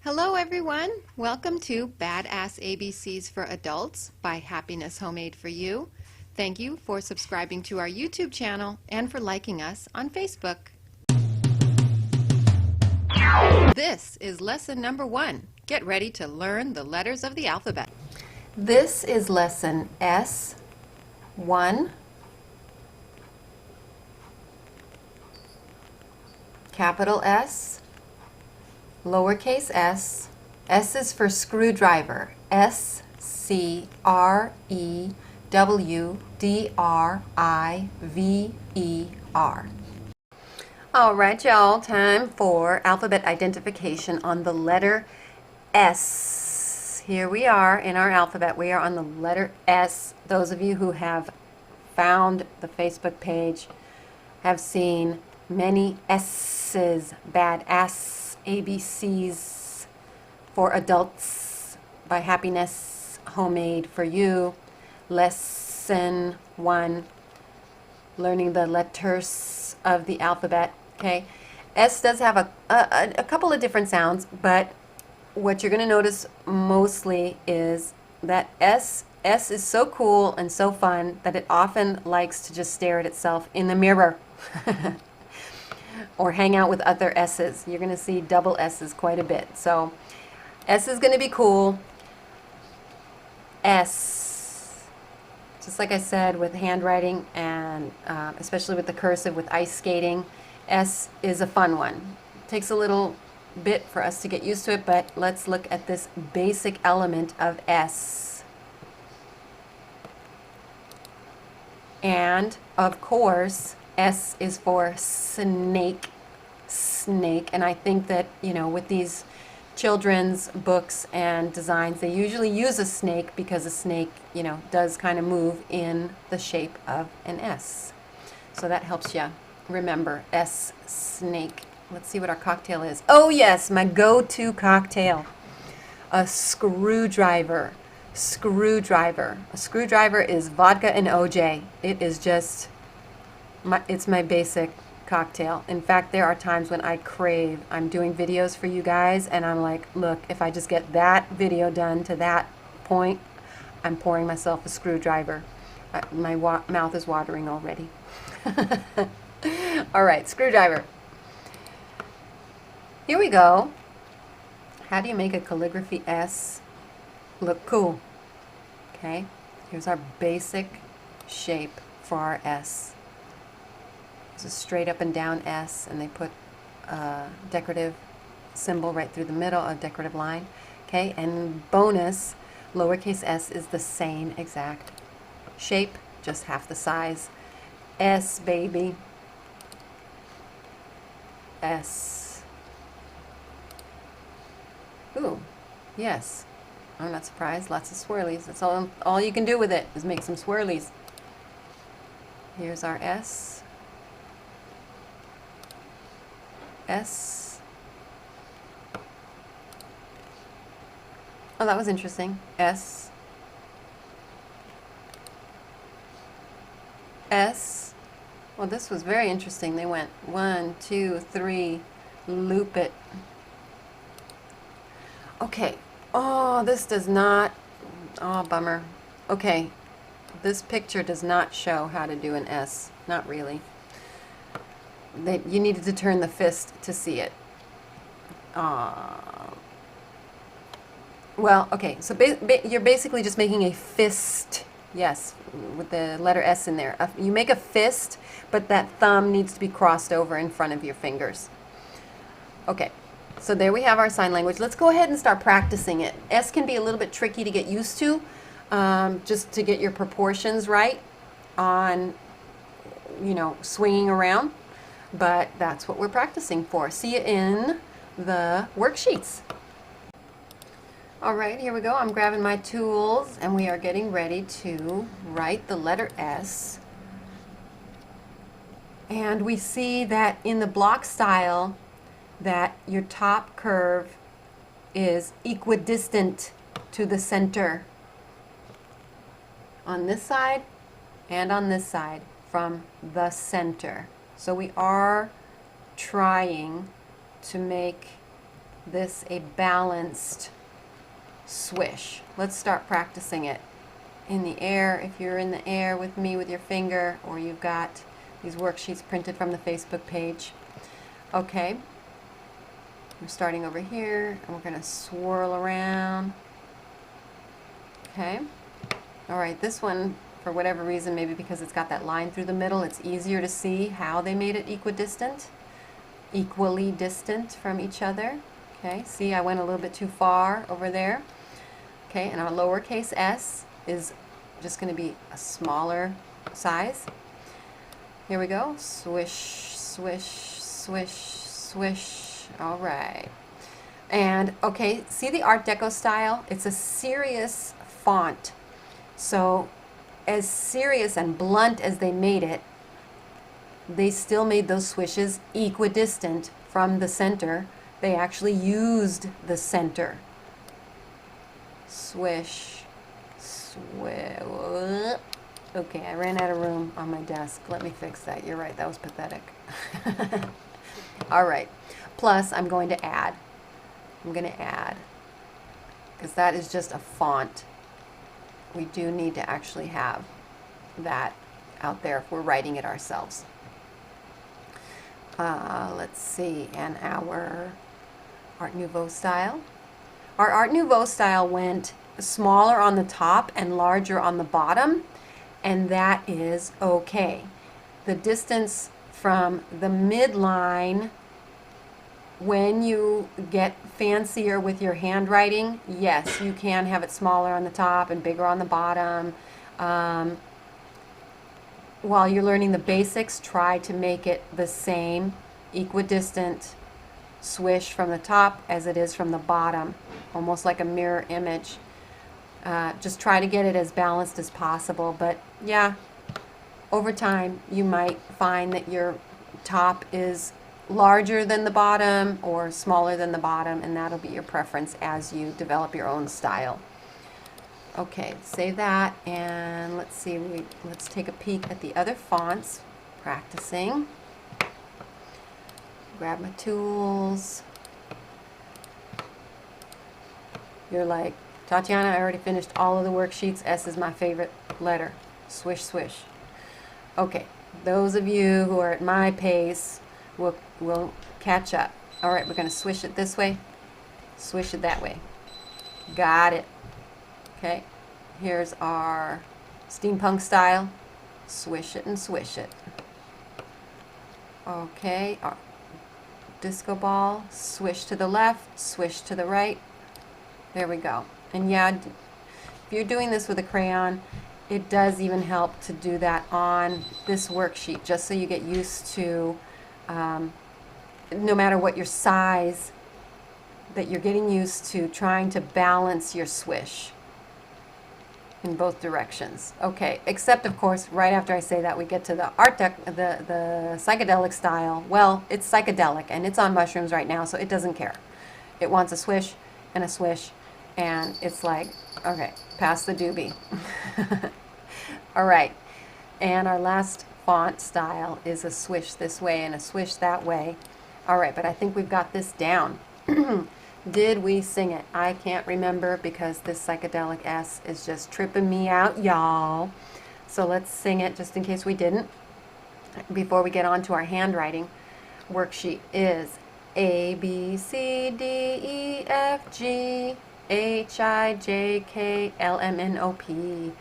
Hello everyone, welcome to Badass ABCs for Adults by Happiness Homemade for You. Thank you for subscribing to our YouTube channel and for liking us on Facebook. This is lesson number 1. Get ready to learn the letters of the alphabet. This is lesson S1, capital S, lowercase s. S is for screwdriver. SCREWDRIVER. All right, y'all, time for alphabet identification on the letter S. Here we are in our alphabet. We are on the letter S. Those of you who have found the Facebook page have seen many S's, badass ABCs for Adults by Happiness Homemade for You. Lesson 1, learning the letters of the alphabet. Okay, S does have a couple of different sounds, but what you're going to notice mostly is that S is so cool and so fun that it often likes to just stare at itself in the mirror. Or hang out with other S's. You're going to see double S's quite a bit. So S is going to be cool. S, just like I said with handwriting and especially with the cursive, with ice skating, S is a fun one. It takes a little bit for us to get used to it, but let's look at this basic element of S. And of course, S is for snake, and I think that, with these children's books and designs, they usually use a snake because a snake, does kind of move in the shape of an S. So that helps you remember S, snake. Let's see what our cocktail is. Oh yes, my go-to cocktail. A screwdriver. A screwdriver is vodka and OJ. It is just it's my basic cocktail. In fact, there are times when I'm doing videos for you guys and I'm like, look, if I just get that video done to that point, I'm pouring myself a screwdriver. My mouth is watering already. All right, screwdriver. Here we go. How do you make a calligraphy S look cool? Okay, here's our basic shape for our S. It's a straight up and down S, and they put a decorative symbol right through the middle, a decorative line. Okay, and bonus, lowercase s is the same exact shape, just half the size. S, baby. S. Ooh, yes. I'm not surprised. Lots of swirlies. That's all you can do with it is make some swirlies. Here's our S. S. Oh, that was interesting. S. S. Well, this was very interesting. They went 1, 2, 3, loop it. Okay. Oh, this does not. Oh, bummer. Okay. This picture does not show how to do an S. Not really. You needed to turn the fist to see it. Well, okay, so you're basically just making a fist, yes, with the letter S in there. You make a fist, but that thumb needs to be crossed over in front of your fingers. Okay, so there we have our sign language. Let's go ahead and start practicing it. S can be a little bit tricky to get used to, just to get your proportions right on, swinging around. But that's what we're practicing for. See you in the worksheets. All right, here we go. I'm grabbing my tools and we are getting ready to write the letter S. And we see that in the block style that your top curve is equidistant to the center on this side and on this side from the center. So we are trying to make this a balanced swish. Let's start practicing it in the air. If you're in the air with me with your finger, or you've got these worksheets printed from the Facebook page. Okay, we're starting over here, and we're going to swirl around. Okay, all right, this one, for whatever reason, maybe because it's got that line through the middle, it's easier to see how they made it equally distant from each other. Okay, see, I went a little bit too far over there. Okay, and our lowercase s is just going to be a smaller size. Here we go. Swish, swish, swish, swish. All right. And, okay, see the Art Deco style? It's a serious font. So, as serious and blunt as they made it, they still made those swishes equidistant from the center. They actually used the center. Swish, swish. Okay, I ran out of room on my desk. Let me fix that. You're right, that was pathetic. All right. Plus, I'm going to add. Because that is just a font. We do need to actually have that out there if we're writing it ourselves. Let's see, and our Art Nouveau style. Our Art Nouveau style went smaller on the top and larger on the bottom, and that is okay. The distance from the midline, when you get fancier with your handwriting, yes, you can have it smaller on the top and bigger on the bottom. While you're learning the basics, try to make it the same, equidistant swish from the top as it is from the bottom, almost like a mirror image. Just try to get it as balanced as possible, but yeah, over time you might find that your top is larger than the bottom or smaller than the bottom, and that'll be your preference as you develop your own style. Okay, save that, and let's see, let's take a peek at the other fonts, practicing. Grab my tools. You're like, Tatiana, I already finished all of the worksheets. S is my favorite letter. Swish, swish. Okay, those of you who are at my pace will catch up. All right, we're going to swish it this way, swish it that way. Got it. Okay, here's our steampunk style. Swish it and swish it. Okay, our disco ball. Swish to the left, swish to the right. There we go. And yeah, if you're doing this with a crayon, it does even help to do that on this worksheet, just so you get used to, no matter what your size, that you're getting used to trying to balance your swish in both directions. Okay, except of course, right after I say that, we get to the the psychedelic style. Well, it's psychedelic and it's on mushrooms right now, so it doesn't care. It wants a swish and a swish, and it's like, okay, pass the doobie. All right, and our last font style is a swish this way and a swish that way. All right, but I think we've got this down. Did we sing it? I can't remember because this psychedelic S is just tripping me out, y'all. So let's sing it just in case we didn't. Before we get on to our handwriting worksheet is A, B, C, D, E, F, G, H, I, J, K, L, M, N, O, P,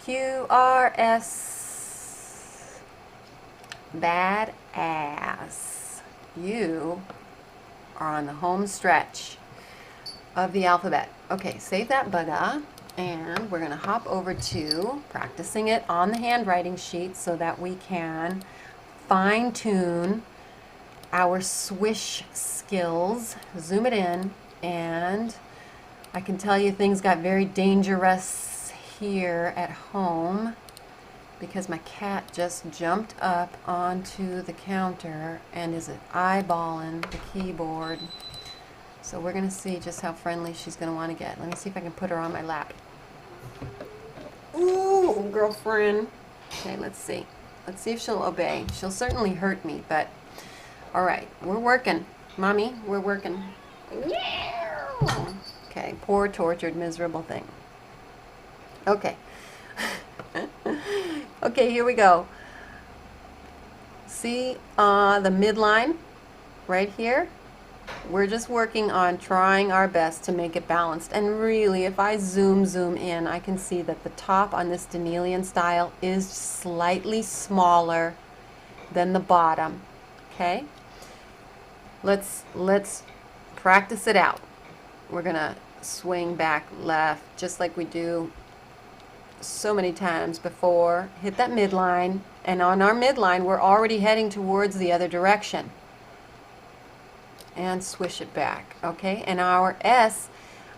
Q, R, S. Bad ass. You are on the home stretch of the alphabet. Okay, save that bugger, and we're going to hop over to practicing it on the handwriting sheet so that we can fine-tune our swish skills. Zoom it in, and I can tell you things got very dangerous here at home because my cat just jumped up onto the counter and is eyeballing the keyboard. So we're going to see just how friendly she's going to want to get. Let me see if I can put her on my lap. Ooh, girlfriend. Okay, let's see. Let's see if she'll obey. She'll certainly hurt me, but all right, we're working. Mommy, we're working. Okay, poor, tortured, miserable thing. Okay. Okay, here we go. See the midline right here? We're just working on trying our best to make it balanced. And really, if I zoom in, I can see that the top on this Danielian style is slightly smaller than the bottom. Okay? Let's practice it out. We're gonna swing back left just like we do so many times before. Hit that midline, and on our midline we're already heading towards the other direction. And swish it back. Okay, and our S,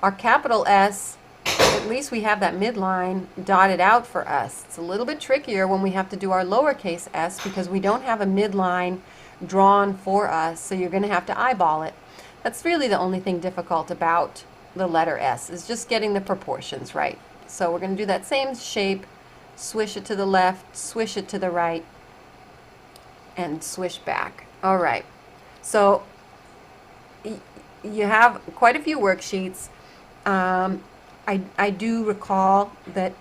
our capital S, at least we have that midline dotted out for us. It's a little bit trickier when we have to do our lowercase s because we don't have a midline drawn for us, so you're going to have to eyeball it. That's really the only thing difficult about the letter S, is just getting the proportions right. So we're going to do that same shape, swish it to the left, swish it to the right, and swish back. All right, so you have quite a few worksheets. I do recall that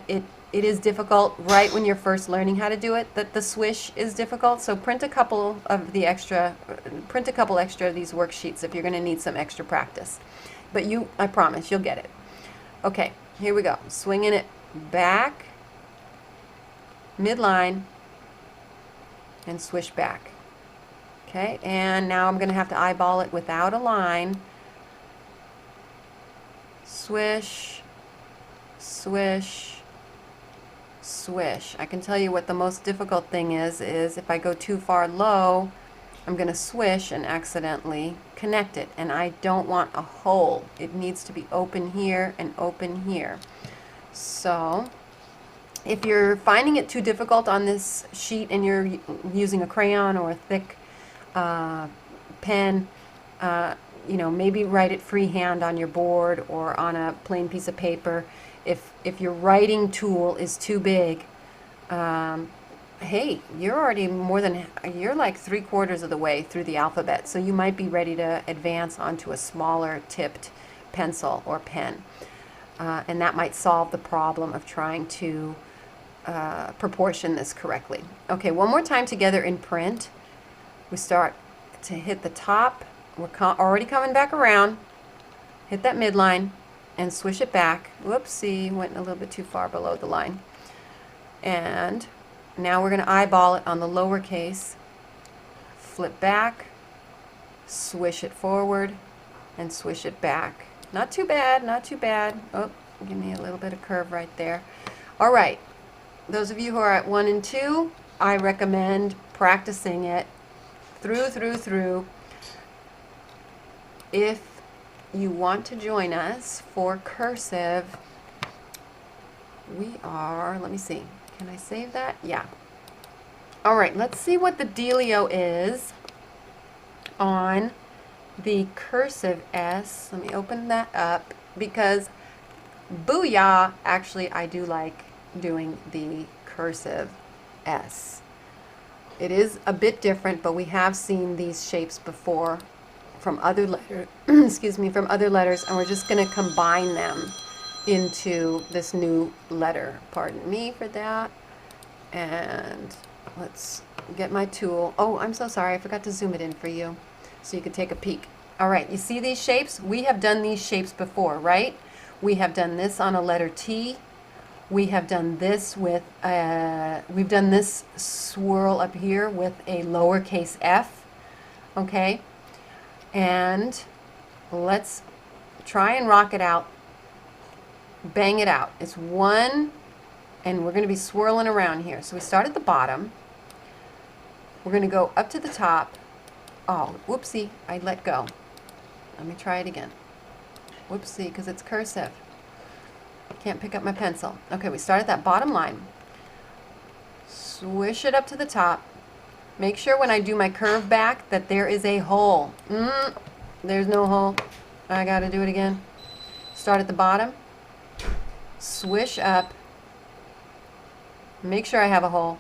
it is difficult right when you're first learning how to do it, that the swish is difficult. So print a couple extra of these worksheets if you're going to need some extra practice. But I promise you'll get it. Okay, here we go. Swinging it back, midline, and swish back. Okay, and now I'm going to have to eyeball it without a line. Swish, swish, swish. I can tell you what the most difficult thing is if I go too far low, I'm going to swish and accidentally connect it. And I don't want a hole. It needs to be open here and open here. So if you're finding it too difficult on this sheet and you're using a crayon or a thick pen, maybe write it freehand on your board or on a plain piece of paper. If your writing tool is too big, hey, you're like 3/4 of the way through the alphabet, so you might be ready to advance onto a smaller tipped pencil or pen, and that might solve the problem of trying to proportion this correctly. Okay, one more time together in print. We start to hit the top. We're already coming back around. Hit that midline and swish it back. Whoopsie, went a little bit too far below the line. And now we're going to eyeball it on the lowercase. Flip back, swish it forward, and swish it back. Not too bad, not too bad. Oh, give me a little bit of curve right there. All right, those of you who are at 1 and 2, I recommend practicing it through. If you want to join us for cursive, we are, let me see, can I save that? Yeah. All right, let's see what the dealio is on the cursive S. Let me open that up because, booyah, actually I do like doing the cursive S. It is a bit different, but we have seen these shapes before from other letters, from other letters, and we're just going to combine them into this new letter. Pardon me for that. And let's get my tool. Oh, I'm so sorry. I forgot to zoom it in for you so you could take a peek. All right, you see these shapes? We have done these shapes before, right? We have done this on a letter T. We have done this with, we've done this swirl up here with a lowercase f, okay? And let's try and rock it out, bang it out. It's 1, and we're going to be swirling around here. So we start at the bottom. We're going to go up to the top. Oh, whoopsie, I let go. Let me try it again. Whoopsie, because it's cursive. Can't pick up my pencil. Okay, we start at that bottom line. Swish it up to the top. Make sure when I do my curve back that there is a hole. There's no hole. I gotta do it again. Start at the bottom. Swish up. Make sure I have a hole.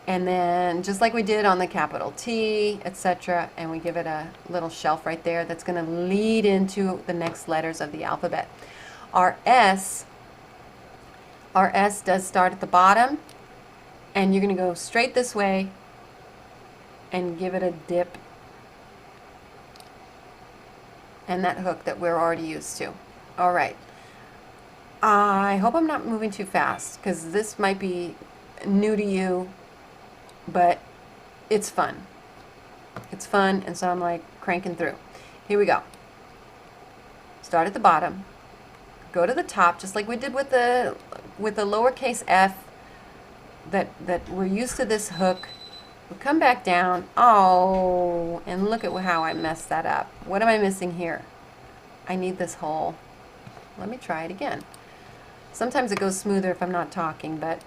And then just like we did on the capital T, etc., and we give it a little shelf right there that's going to lead into the next letters of the alphabet. Our S does start at the bottom, and you're going to go straight this way and give it a dip and that hook that we're already used to. All right. I hope I'm not moving too fast because this might be new to you, but it's fun. It's fun, and so I'm like cranking through. Here we go. Start at the bottom. Go to the top, just like we did with the lowercase f. That we're used to this hook. We come back down. Oh, and look at how I messed that up. What am I missing here? I need this hole. Let me try it again. Sometimes it goes smoother if I'm not talking, but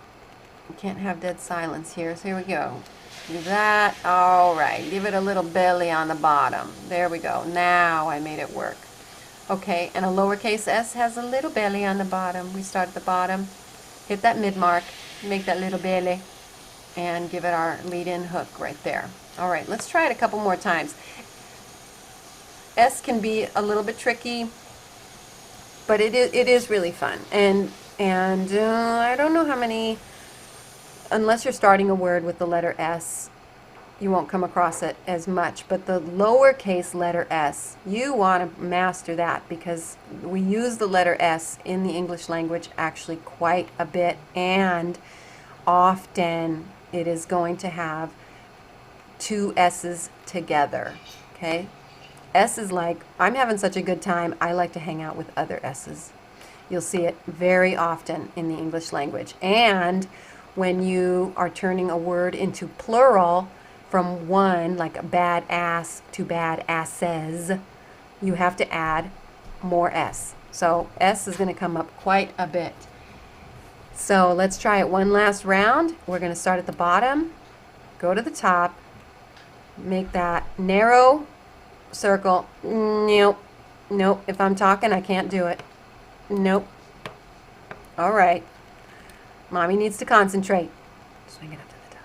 you can't have dead silence here. So here we go. Do that. All right. Give it a little belly on the bottom. There we go. Now I made it work. Okay, and a lowercase s has a little belly on the bottom. We start at the bottom, hit that mid mark, make that little belly, and give it our lead-in hook right there. All right, let's try it a couple more times. S can be a little bit tricky, but it is really fun. And I don't know how many, unless you're starting a word with the letter S, you won't come across it as much. But the lowercase letter S, you want to master that because we use the letter S in the English language actually quite a bit, and often it is going to have two S's together. Okay? S is like, I'm having such a good time, I like to hang out with other S's. You'll see it very often in the English language. And when you are turning a word into plural from one, like a bad ass, to bad asses, you have to add more S. So S is going to come up quite a bit. So let's try it one last round. We're going to start at the bottom, go to the top, make that narrow circle. Nope. Nope. If I'm talking, I can't do it. Nope. All right. Mommy needs to concentrate. Swing it up to the top.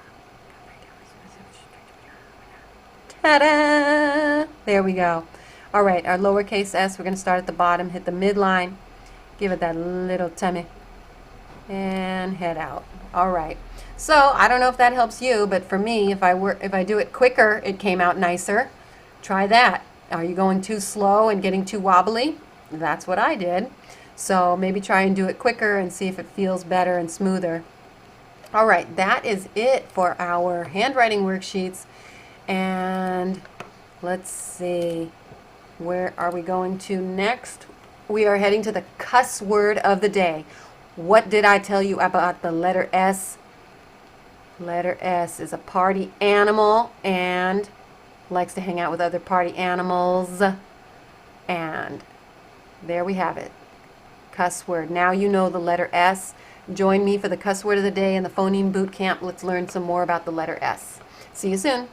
Ta-da! There we go. All right, our lowercase s, we're going to start at the bottom, hit the midline, give it that little tummy, and head out. All right. So I don't know if that helps you, but for me, if I do it quicker, it came out nicer. Try that. Are you going too slow and getting too wobbly? That's what I did. So maybe try and do it quicker and see if it feels better and smoother. All right, that is it for our handwriting worksheets. And let's see, where are we going to next? We are heading to the cuss word of the day. What did I tell you about the letter S? Letter S is a party animal and likes to hang out with other party animals. And there we have it. Cuss word. Now you know the letter S. Join me for the cuss word of the day and the phoneme boot camp. Let's learn some more about the letter S. See you soon.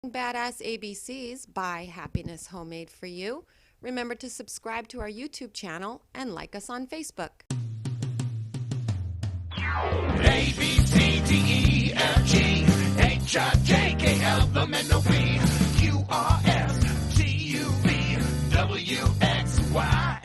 Badass ABCs by Happiness Homemade for You. Remember to subscribe to our YouTube channel and like us on Facebook. A, B, C, D, E, F, G, H, I, J, K, L, M, N, O, P, Q, R, S, T, U, V, W, X, Y,